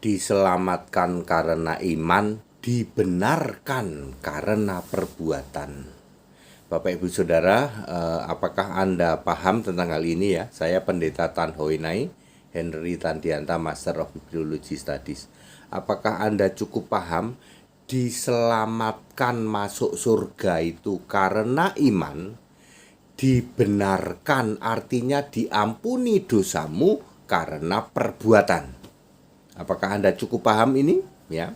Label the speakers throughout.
Speaker 1: diselamatkan karena iman, dibenarkan karena perbuatan. Bapak Ibu Saudara, apakah Anda paham tentang hal ini ya? Saya Pendeta Tan Hoi Nai, Henry Tandianta, Master of Bibliology Studies. Apakah Anda cukup paham diselamatkan masuk surga itu karena iman, dibenarkan artinya diampuni dosamu karena perbuatan. Apakah Anda cukup paham ini? Ya.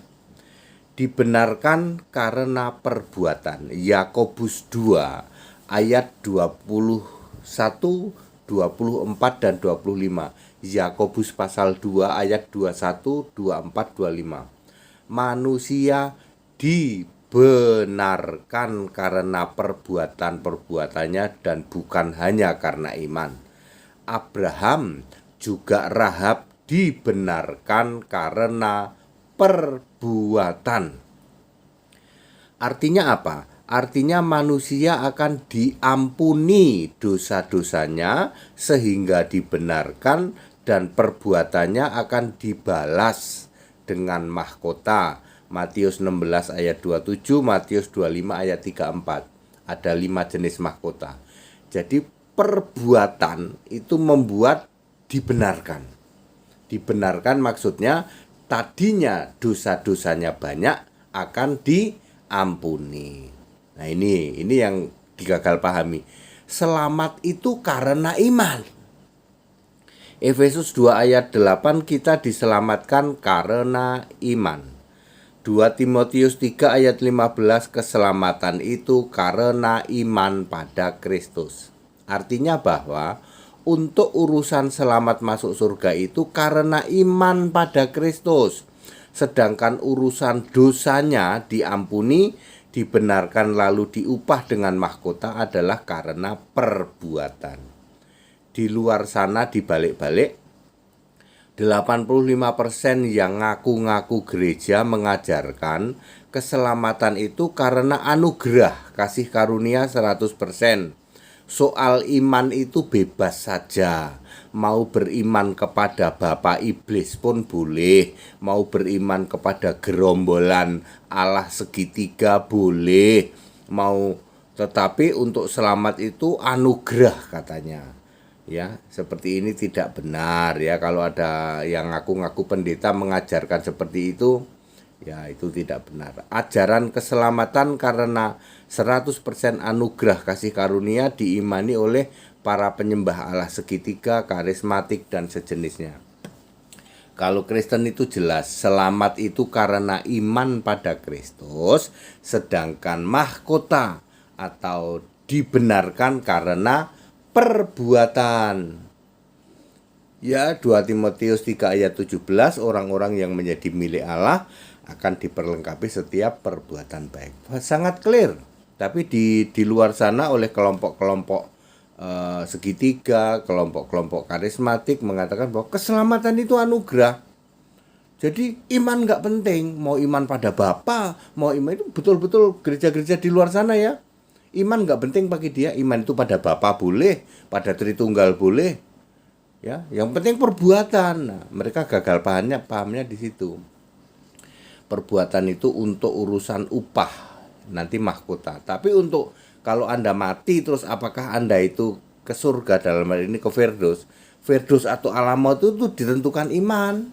Speaker 1: Dibenarkan karena perbuatan. Yakobus 2 ayat 21, 24 dan 25. Yakobus pasal 2 ayat 21, 24, 25. Manusia dibenarkan karena perbuatan-perbuatannya dan bukan hanya karena iman. Abraham juga Rahab dibenarkan karena perbuatan. Artinya apa? Artinya manusia akan diampuni dosa-dosanya sehingga dibenarkan dan perbuatannya akan dibalas dengan mahkota. Matius 16 ayat 27, Matius 25 ayat 34. Ada 5 jenis mahkota. Jadi perbuatan itu membuat dibenarkan. Dibenarkan maksudnya tadinya dosa-dosanya banyak akan diampuni. Nah ini yang digagal pahami. Selamat itu karena iman. Efesus 2 ayat 8 kita diselamatkan karena iman. 2 Timotius 3 ayat 15 keselamatan itu karena iman pada Kristus. Artinya bahwa untuk urusan selamat masuk surga itu karena iman pada Kristus. Sedangkan urusan dosanya diampuni, dibenarkan lalu diupah dengan mahkota adalah karena perbuatan. Di luar sana dibalik-balik 85% yang ngaku-ngaku gereja mengajarkan keselamatan itu karena anugerah, kasih karunia 100%. Soal iman itu bebas saja. Mau beriman kepada Bapak Iblis pun boleh. Mau beriman kepada gerombolan Allah segitiga boleh. Tetapi untuk selamat itu anugerah katanya. Ya, seperti ini tidak benar ya. Kalau ada yang ngaku-ngaku pendeta mengajarkan seperti itu, ya itu tidak benar. Ajaran keselamatan karena 100% anugerah kasih karunia diimani oleh para penyembah Allah segitiga, karismatik dan sejenisnya. Kalau Kristen itu jelas, selamat itu karena iman pada Kristus, sedangkan mahkota atau dibenarkan karena perbuatan. Ya, 2 Timotius 3 ayat 17, orang-orang yang menjadi milik Allah akan diperlengkapi setiap perbuatan baik. Sangat clear. Tapi di luar sana oleh kelompok-kelompok segitiga, kelompok-kelompok karismatik mengatakan bahwa keselamatan itu anugerah. Jadi iman nggak penting, mau iman pada Bapa, mau iman itu betul-betul gereja-gereja di luar sana ya. Iman nggak penting bagi dia, iman itu pada Bapa boleh, pada Tritunggal boleh. Ya, yang penting perbuatan. Nah, mereka gagal pahamnya di situ. Perbuatan itu untuk urusan upah, nanti mahkota. Tapi untuk kalau Anda mati terus apakah Anda itu ke surga, dalam hal ini ke Firdaus. Firdaus atau alam maut itu ditentukan iman.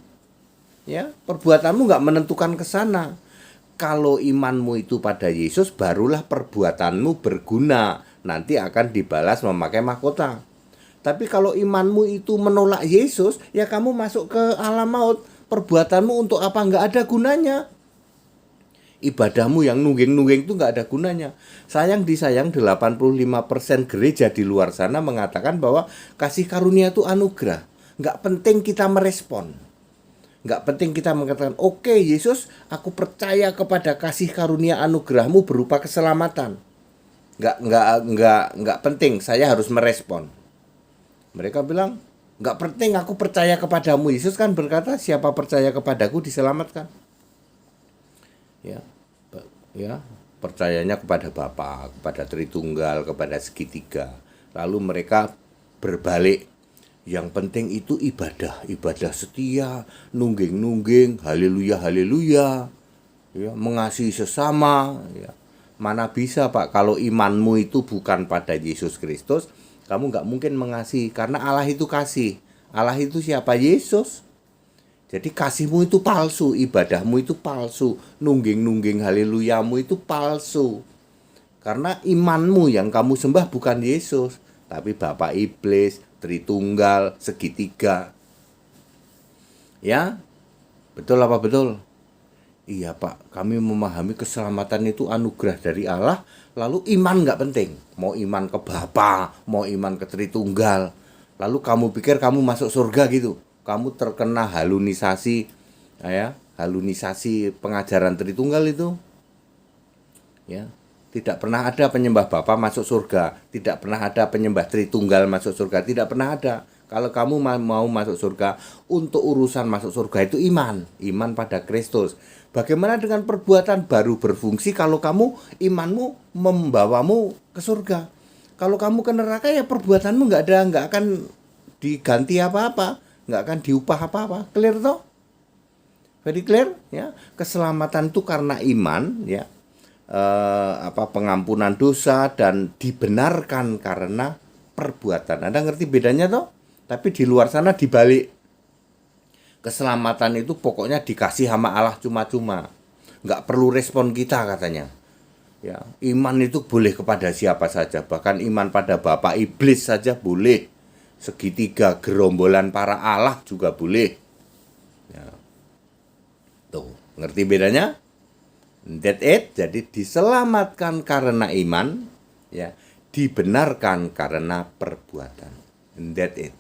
Speaker 1: Ya, perbuatanmu nggak menentukan ke sana. Kalau imanmu itu pada Yesus, barulah perbuatanmu berguna. Nanti akan dibalas memakai mahkota. Tapi kalau imanmu itu menolak Yesus, ya kamu masuk ke alam maut. Perbuatanmu untuk apa? Nggak ada gunanya. Ibadahmu yang nungging-nungging itu nggak ada gunanya. Sayang 85% gereja di luar sana mengatakan bahwa kasih karunia itu anugerah. Nggak penting kita merespon. Nggak penting kita mengatakan, oke Yesus, aku percaya kepada kasih karunia anugerahmu berupa keselamatan. Nggak penting, saya harus merespon. Mereka bilang, nggak penting aku percaya kepadamu. Yesus kan berkata, siapa percaya kepadaku diselamatkan. Ya, percayanya kepada Bapa, kepada Tritunggal, kepada segitiga. Lalu mereka berbalik. Yang penting itu ibadah setia, nungging, haleluya, haleluya, ya, mengasihi sesama, ya. Mana bisa Pak, kalau imanmu itu bukan pada Yesus Kristus, kamu nggak mungkin mengasihi, karena Allah itu kasih. Allah itu siapa? Yesus. Jadi kasihmu itu palsu, ibadahmu itu palsu, nungging haleluyamu itu palsu. Karena imanmu yang kamu sembah bukan Yesus, tapi Bapak Iblis, Tritunggal, segitiga. Ya, betul apa betul? Iya Pak, kami memahami keselamatan itu anugerah dari Allah, lalu iman nggak penting. Mau iman ke Bapa, mau iman ke Tritunggal. Lalu kamu pikir kamu masuk surga gitu. Kamu terkena halunisasi, ya, halunisasi pengajaran Tritunggal itu. Ya, tidak pernah ada penyembah Bapa masuk surga, tidak pernah ada penyembah Tritunggal masuk surga, tidak pernah ada. Kalau kamu mau masuk surga, untuk urusan masuk surga itu iman pada Kristus. Bagaimana dengan perbuatan baru berfungsi kalau kamu imanmu membawamu ke surga? Kalau kamu ke neraka ya perbuatanmu nggak akan diganti apa-apa, nggak akan diupah apa-apa. Clear toh? Very clear ya. Keselamatan itu karena iman ya. Pengampunan dosa dan dibenarkan karena perbuatan. Anda ngerti bedanya toh? Tapi di luar sana dibalik. Keselamatan itu pokoknya dikasih sama Allah cuma-cuma. Nggak perlu respon kita katanya. Ya, iman itu boleh kepada siapa saja. Bahkan iman pada Bapak Iblis saja boleh. Segitiga gerombolan para Allah juga boleh. Ya. Tuh, ngerti bedanya? That it. Jadi diselamatkan karena iman, ya, dibenarkan karena perbuatan. That it.